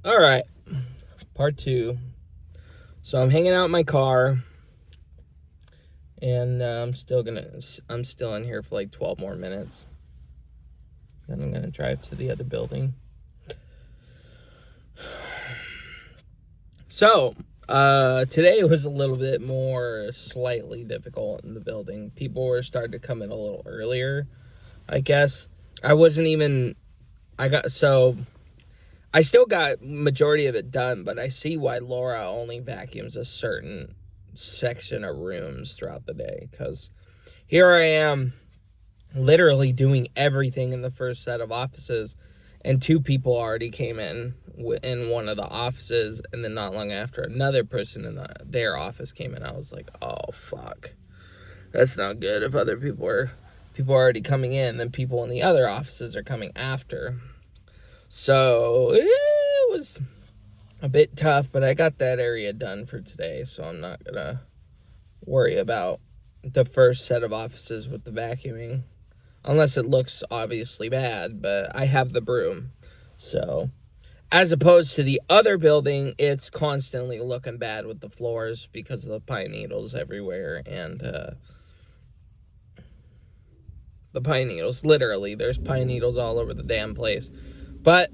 All right, part two. So I'm hanging out in my car, and I'm still in here for like 12 more minutes. Then I'm gonna drive to the other building. So, today was a little bit more slightly difficult in the building. People were starting to come in a little earlier, I guess. I still got majority of it done, but I see why Laura only vacuums a certain section of rooms throughout the day, because here I am literally doing everything in the first set of offices, and two people already came in one of the offices, and then not long after, another person in their office came in. I was like, oh fuck, that's not good. If other people are already coming in, then people in the other offices are coming after. So it was a bit tough, but I got that area done for today, so I'm not gonna worry about the first set of offices with the vacuuming, unless it looks obviously bad. But I have the broom, so as opposed to the other building, it's constantly looking bad with the floors because of the pine needles everywhere. And the pine needles, literally, there's pine needles all over the damn place. But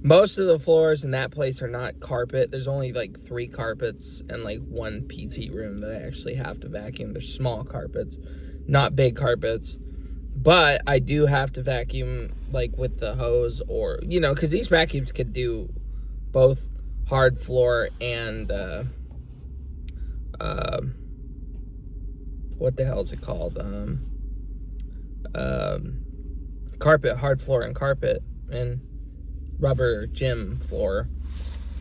most of the floors in that place are not carpet. There's only like 3 carpets and like 1 PT room that I actually have to vacuum. They're small carpets, not big carpets. But I do have to vacuum like with the hose, or, because these vacuums could do both hard floor and what the hell is it called? Carpet, hard floor and carpet, and rubber gym floor.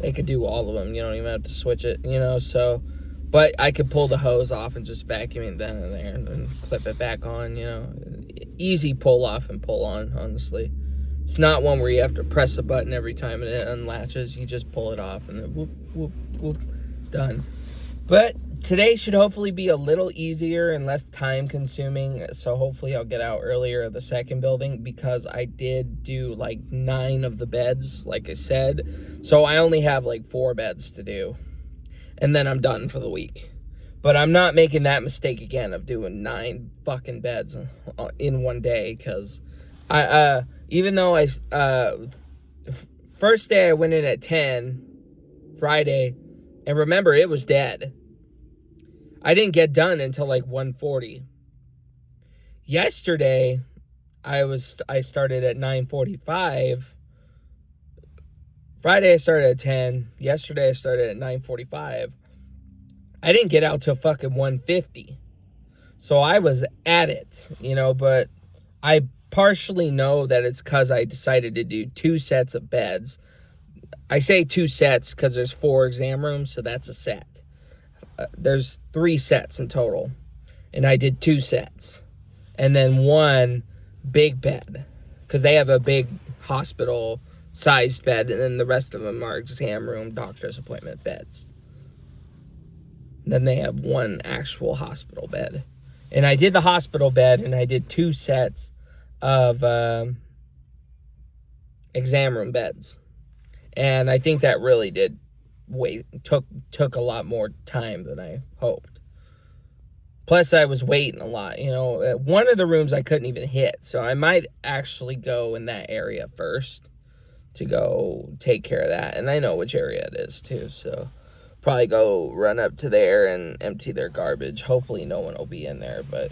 They could do all of them. You don't even have to switch it, so. But I could pull the hose off and just vacuum it then and there, and then clip it back on, Easy pull off and pull on, honestly. It's not one where you have to press a button every time and it unlatches. You just pull it off and then whoop, whoop, whoop, done. But today should hopefully be a little easier and less time consuming. So hopefully I'll get out earlier at the second building, because I did do like 9 of the beds, like I said. So I only have like 4 beds to do, and then I'm done for the week. But I'm not making that mistake again of doing 9 fucking beds in one day, because even though first day I went in at 10, Friday, and remember, it was dead. I didn't get done until like 1:40. Yesterday, I started at 9:45. Friday I started at 10. Yesterday I started at 9:45. I didn't get out till fucking 1:50. So I was at it, but I partially know that it's because I decided to do 2 sets of beds. I say 2 sets because there's 4 exam rooms, so that's a set. There's 3 sets in total, and I did 2 sets. And then 1 big bed, because they have a big hospital-sized bed, and then the rest of them are exam room, doctor's appointment beds. Then they have 1 actual hospital bed. And I did the hospital bed, and I did 2 sets of exam room beds. And I think that really took a lot more time than I hoped. Plus, I was waiting a lot. One of the rooms I couldn't even hit, so I might actually go in that area first to go take care of that. And I know which area it is, too, so probably run up to there and empty their garbage. Hopefully no one will be in there, but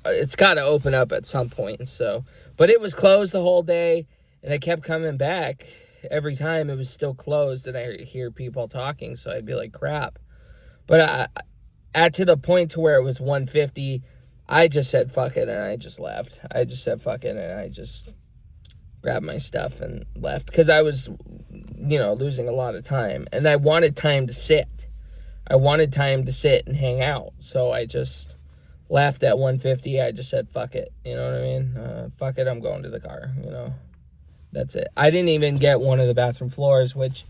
it's got to open up at some point. So, but it was closed the whole day, and I kept coming back. Every time it was still closed, and I hear people talking, so I'd be like, crap. But to the point to where it was 1:50, I just said fuck it, and I just left. I just said fuck it, and I just grabbed my stuff and left, because I was losing a lot of time, and I wanted time to sit. I wanted time to sit and hang out, so I just left at 1:50. I just said fuck it, you know what I mean? Fuck it, I'm going to the car, That's it. I didn't even get one of the bathroom floors, which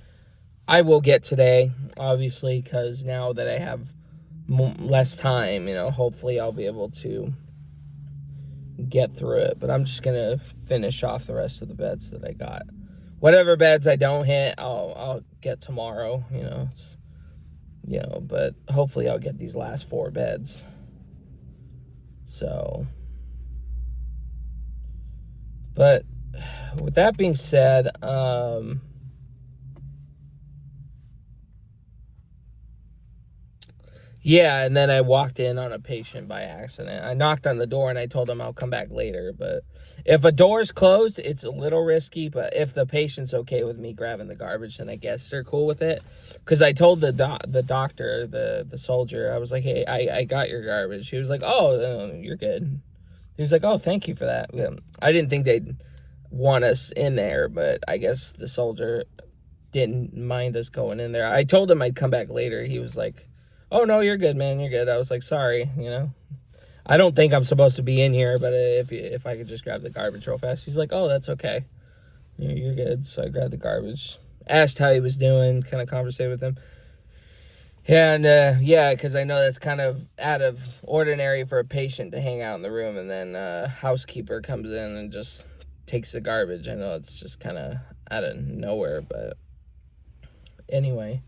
I will get today, obviously, because now that I have less time, hopefully I'll be able to get through it. But I'm just going to finish off the rest of the beds that I got. whatever beds I don't hit, I'll get tomorrow, but hopefully I'll get these last 4 beds. So, but with that being said, yeah, and then I walked in on a patient by accident. I knocked on the door and I told him I'll come back later. But if a door's closed, it's a little risky. But if the patient's okay with me grabbing the garbage, then I guess they're cool with it. Because I told the doctor, the soldier, I was like, hey, I got your garbage. He was like, oh, you're good. He was like, oh, thank you for that. I didn't think they'd want us in there, but I guess the soldier didn't mind us going in there. I told him I'd come back later. He was like, oh, no, you're good, man. You're good. I was like, sorry, I don't think I'm supposed to be in here, but if I could just grab the garbage real fast. He's like, oh, that's okay. You're good. So I grabbed the garbage. Asked how he was doing, kind of conversated with him. And, yeah, because I know that's kind of out of ordinary for a patient to hang out in the room, and then a housekeeper comes in and just takes the garbage. I know it's just kind of out of nowhere, but anyway.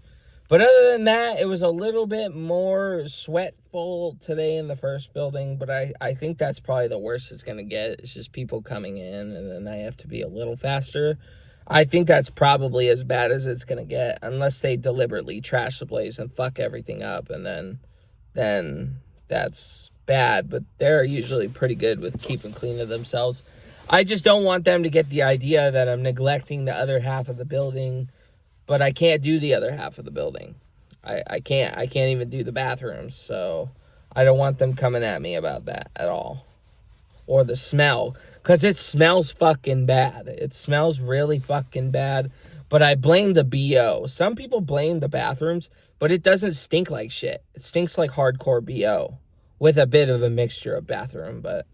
But other than that, it was a little bit more sweatful today in the first building, but I think that's probably the worst it's going to get. It's just people coming in, and then I have to be a little faster. I think that's probably as bad as it's going to get, unless they deliberately trash the place and fuck everything up, and then that's bad. But they're usually pretty good with keeping clean of themselves. I just don't want them to get the idea that I'm neglecting the other half of the building, but I can't do the other half of the building. I can't even do the bathrooms, so I don't want them coming at me about that at all. Or the smell, because it smells fucking bad. It smells really fucking bad, but I blame the BO. Some people blame the bathrooms, but it doesn't stink like shit. It stinks like hardcore BO, with a bit of a mixture of bathroom, but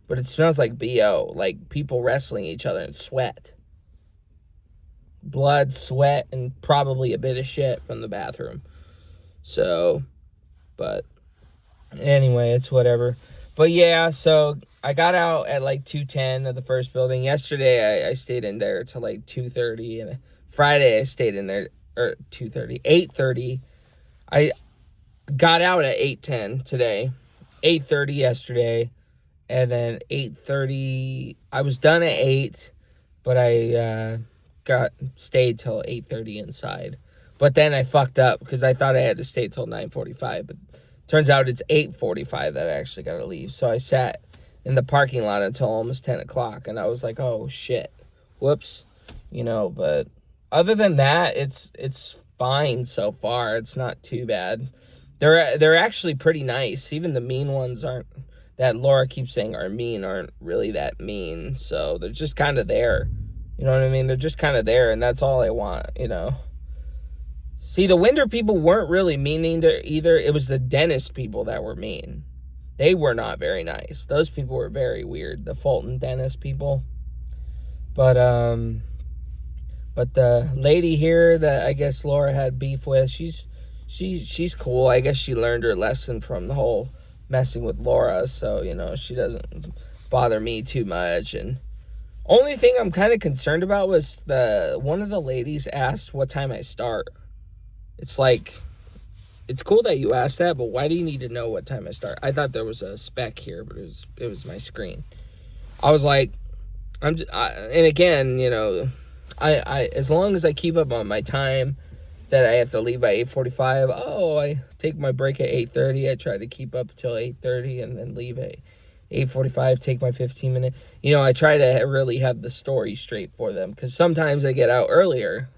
it smells like BO, like people wrestling each other in sweat. Blood, sweat, and probably a bit of shit from the bathroom. So, but anyway, it's whatever. But yeah, so I got out at like 2:10 of the first building. Yesterday, I stayed in there till like 2:30, and Friday I stayed in there, or 2:30, 8:30. I got out at 8:10 today, 8:30 yesterday, and then 8:30, I was done at 8, but I stayed till 8:30 inside. But then I fucked up because I thought I had to stay till 9:45, but turns out it's 8:45 that I actually got to leave. So I sat in the parking lot until almost 10 o'clock, and I was like, oh shit, whoops, but other than that, it's fine so far. It's not too bad. They're actually pretty nice. Even the mean ones that Laura keeps saying aren't really that mean. So they're just kind of there. You know what I mean? They're just kind of there, and that's all I want, See, the Winder people weren't really mean either. It was the dentist people that were mean. They were not very nice. Those people were very weird, the Fulton dentist people. But the lady here that I guess Laura had beef with, she's cool. I guess she learned her lesson from the whole messing with Laura, so, she doesn't bother me too much. And only thing I'm kind of concerned about was one of the ladies asked what time I start. It's like, it's cool that you asked that, but why do you need to know what time I start? I thought there was a spec here, but it was my screen. I was like, and again, I as long as I keep up on my time that I have to leave by 8:45, I take my break at 8:30. I try to keep up until 8:30 and then leave at 8:45, take my 15-minute. I try to really have the story straight for them, because sometimes I get out earlier.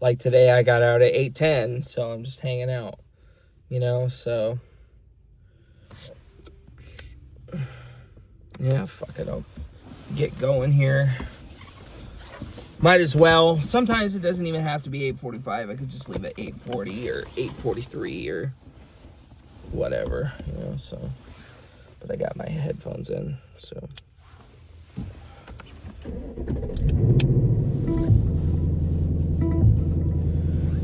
Like today, I got out at 8:10, so I'm just hanging out, so. Yeah, fuck it, I'll get going here. Might as well. Sometimes it doesn't even have to be 8:45. I could just leave at 8:40 or 8:43 or whatever, so. But I got my headphones in, so.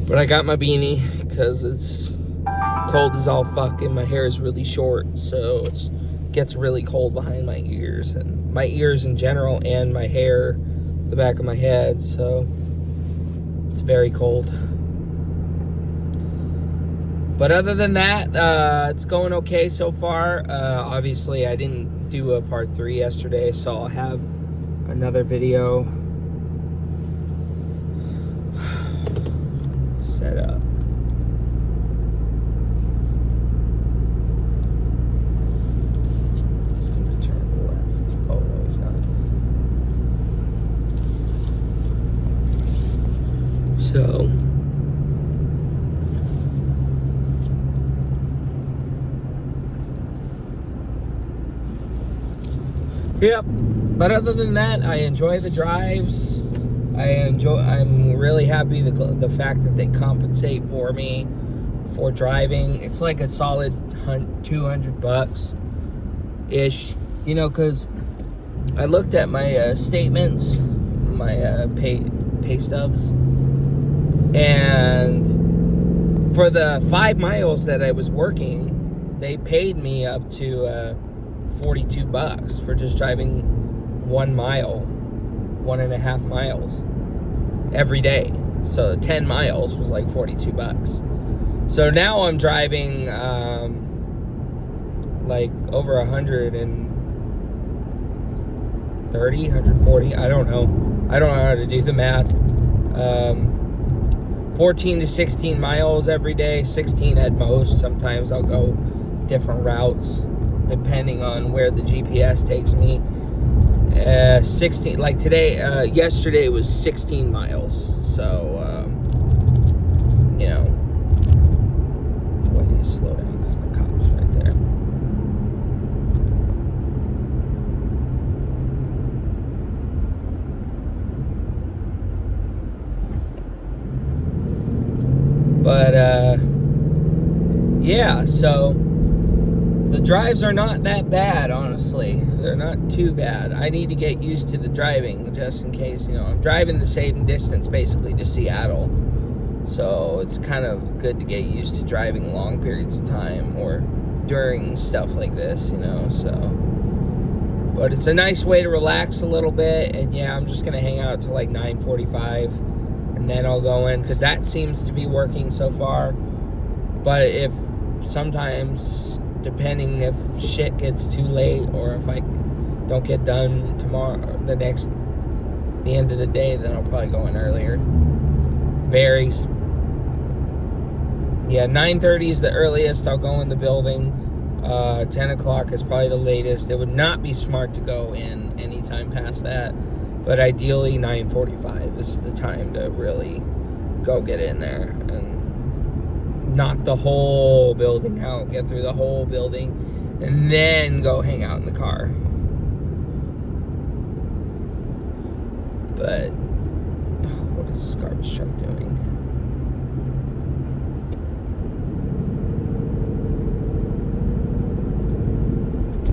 But I got my beanie because it's cold as all fuck, and my hair is really short, so it gets really cold behind my ears. And my ears in general and my hair the back of my head, so it's very cold. But other than that, it's going okay so far. Obviously, I didn't do a part 3 yesterday, so I'll have another video set up. Turn left. Oh, no, he's not. So... Yep, but other than that, I enjoy the drives. I'm really happy the fact that they compensate for me for driving. It's like a solid $200 ish, you know, because I looked at my statements, my pay stubs, and for the 5 miles that I was working, they paid me up to $42 for just driving 1 mile, 1.5 miles every day. So 10 miles was like $42. So now I'm driving like over 130, 140. I don't know how to do the math. 14 to 16 miles every day, 16 at most. Sometimes I'll go different routes depending on where the GPS takes me. 16, like today, yesterday was 16 miles. So, you know, I need to slow down because the cop's right there. But, yeah, so the drives are not that bad, honestly. They're not too bad. I need to get used to the driving, just in case, you know, I'm driving the same distance, basically, to Seattle. So it's kind of good to get used to driving long periods of time, or during stuff like this, you know, so. But it's a nice way to relax a little bit, and yeah, I'm just gonna hang out till like 9:45, and then I'll go in, because that seems to be working so far. But if sometimes, depending if shit gets too late, or if I don't get done tomorrow, the end of the day, then I'll probably go in earlier. Varies. Yeah, 9:30 is the earliest I'll go in the building. 10 o'clock is probably the latest. It would not be smart to go in anytime past that, but ideally 9:45 is the time to really go get in there and knock the whole building out, get through the whole building, and then go hang out in the car. But what is this garbage truck doing?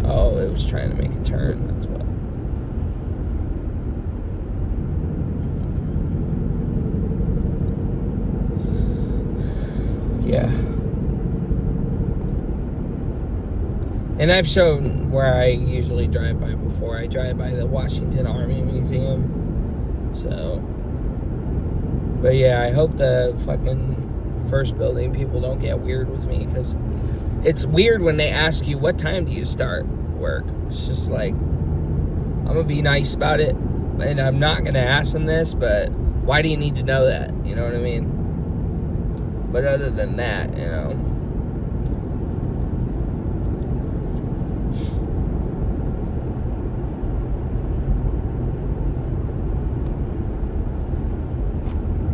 Oh, it was trying to make a turn, that's what. Yeah. And I've shown where I usually drive by before. I drive by the Washington Army Museum. So, but yeah, I hope the fucking first building people don't get weird with me, because it's weird when they ask you, what time do you start work? It's just like, I'm gonna be nice about it, and I'm not gonna ask them this, but why do you need to know that? You know what I mean? But other than that, you know.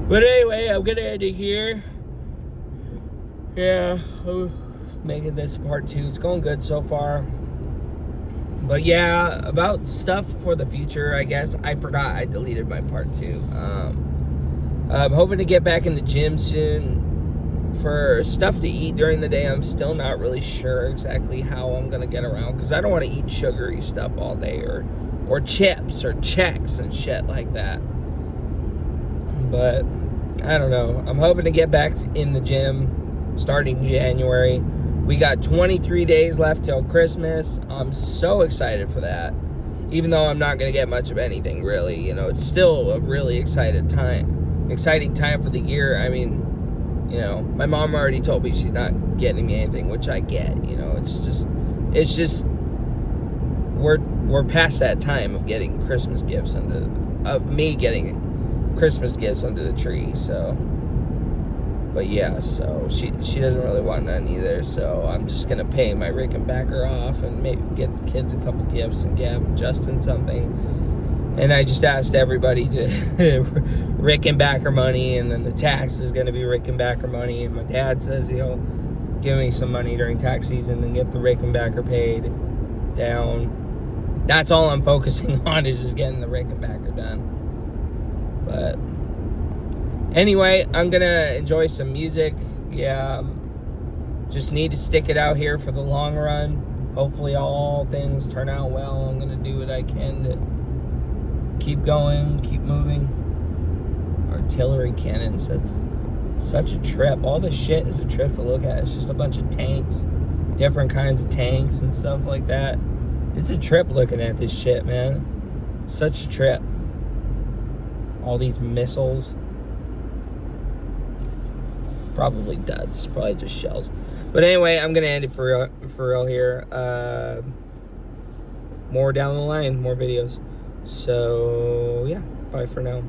But anyway, I'm gonna end it here. Yeah, I'm making this part 2. It's going good so far. But yeah, about stuff for the future, I guess. I forgot I deleted my part 2. I'm hoping to get back in the gym soon. For stuff to eat during the day, I'm still not really sure exactly how I'm going to get around, because I don't want to eat sugary stuff all day, or chips or Chex and shit like that. But I don't know. I'm hoping to get back in the gym starting January. We got 23 days left till Christmas. I'm so excited for that. even though I'm not going to get much of anything, really. You know, it's still a really exciting time for the year. I mean, you know, my mom already told me she's not getting me anything, which I get. You know, it's just we're past that time of getting Christmas gifts of me getting Christmas gifts under the tree. So, but yeah, so she doesn't really want none either. So I'm just gonna pay my Rickenbacker off and maybe get the kids a couple gifts and Gab and Justin something. And I just asked everybody to Rickenbacker money, and then the tax is gonna be Rickenbacker money. And my dad says he'll give me some money during tax season and get the Rickenbacker paid down. That's all I'm focusing on, is just getting the Rickenbacker done. But anyway, I'm gonna enjoy some music. Yeah, just need to stick it out here for the long run. Hopefully all things turn out well. I'm gonna do what I can to keep going, keep moving. Artillery cannons, that's such a trip. All this shit is a trip to look at. It's just a bunch of tanks, different kinds of tanks and stuff like that. It's a trip looking at this shit, man. Such a trip. All these missiles. Probably duds. Probably just shells. But anyway, I'm going to end it for real here. More down the line. More videos. So, yeah. Bye for now.